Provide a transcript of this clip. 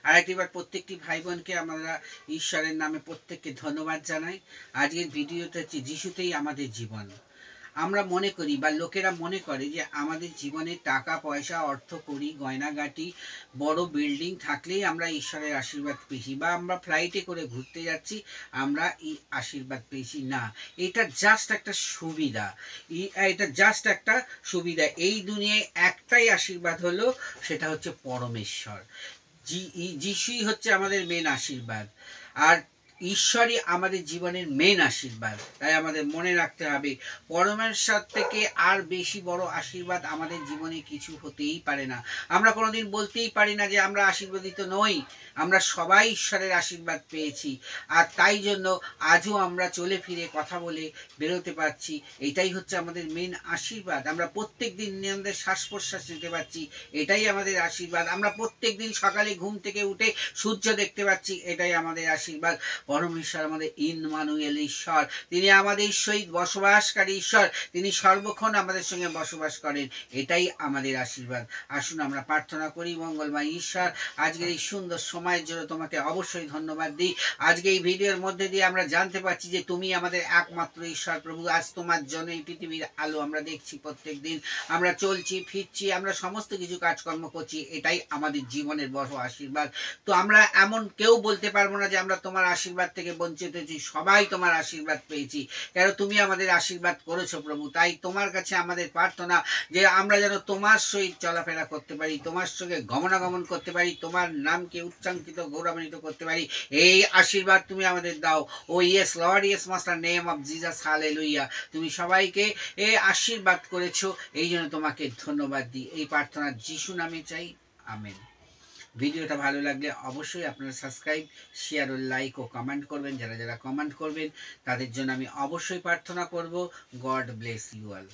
আরেকটিবার প্রত্যেকটি ভাই বোনকে আমরা ঈশ্বরের নামে প্রত্যেককে ধন্যবাদ জানাই। আজকের ভিডিওটা হচ্ছে যিশুতেই আমাদের জীবন। আমরা মনে করি বা লোকেরা মনে করে যে আমাদের জীবনে টাকা পয়সা অর্থ কড়ি গয়নাগাটি বড় বিল্ডিং থাকলেই আমরা ঈশ্বরের আশীর্বাদ পেয়েছি, বা আমরা ফ্লাইটে করে ঘুরতে যাচ্ছি আমরা এই আশীর্বাদ পেয়েছি না। এটা জাস্ট একটা সুবিধা। এটা জাস্ট একটা সুবিধা। এই দুনিয়ায় একটাই আশীর্বাদ হলো, সেটা হচ্ছে পরমেশ্বর। যিশুই হচ্ছে আমাদের মেন আশীর্বাদ, আর ঈশ্বরই আমাদের জীবনের মেন আশীর্বাদ। তাই আমাদের মনে রাখতে হবে, পরমেশ্বর থেকে আর বেশি বড় আশীর্বাদ আমাদের জীবনে কিছু হতেই পারে না। আমরা কোনোদিন বলতেই পারি না যে আমরা আশীর্বাদিত নই। আমরা সবাই ঈশ্বরের আশীর্বাদ পেয়েছি, আর তাই জন্য আজও আমরা চলে ফিরে কথা বলে বেরোতে পারছি। এটাই হচ্ছে আমাদের মেন আশীর্বাদ। আমরা প্রত্যেক দিন আমাদের শ্বাস প্রশ্বাস নিতে পারছি, এটাই আমাদের আশীর্বাদ। আমরা প্রত্যেক দিন সকালে ঘুম থেকে উঠে সূর্য দেখতে পাচ্ছি, এটাই আমাদের আশীর্বাদ। পরমেশ্বর আমাদের ইম্মানুয়েল ঈশ্বর, তিনি আমাদের সহিত বসবাসকারী ঈশ্বর, তিনি সর্বক্ষণ আমাদের সঙ্গে বসবাস করেন, এটাই আমাদের আশীর্বাদ। আসুন আমরা প্রার্থনা করি। মঙ্গলময় ঈশ্বর, আজকের এই সুন্দর সময়ের জন্য তোমাকে অবশ্যই ধন্যবাদ দিই। আজকে এই ভিডিওর মধ্যে দিয়ে আমরা জানতে পারছি যে তুমি আমাদের একমাত্র ঈশ্বর। প্রভু, আজ তোমার জন্য এই পৃথিবীর আলো আমরা দেখছি, প্রত্যেক দিন আমরা চলছি ফিরছি, আমরা সমস্ত কিছু কাজকর্ম করছি, এটাই আমাদের জীবনের বড় আশীর্বাদ। তো আমরা এমন কেউ বলতে পারবো না যে আমরা তোমার আশীর্বাদ থেকে বঞ্চিত হয়েছি। সবাই তোমার আশীর্বাদ পেয়েছি, কেন তুমি আমাদের আশীর্বাদ করেছো প্রভু। তাই তোমার কাছে আমাদের প্রার্থনা যে আমরা যেন তোমার সহিত চলাফেরা করতে পারি, তোমার সঙ্গে গমনাগমন করতে পারি, তোমার নামকে উচ্চাঙ্কিত গৌরবান্বিত করতে পারি। এই আশীর্বাদ তুমি আমাদের দাও। Oh yes Lord, yes master, name of Jesus, hallelujah. তুমি সবাইকে আশীর্বাদ করেছো, এই জন্য তোমাকে ধন্যবাদ দিই। এই প্রার্থনা যিশু নামে চাই, আমেন। ভিডিওটা ভালো লাগলে অবশ্যই আপনারা সাবস্ক্রাইব, শেয়ার ও লাইক ও কমেন্ট করবেন। যারা যারা কমেন্ট করবেন তাদের জন্য আমি অবশ্যই প্রার্থনা করব। God bless you all.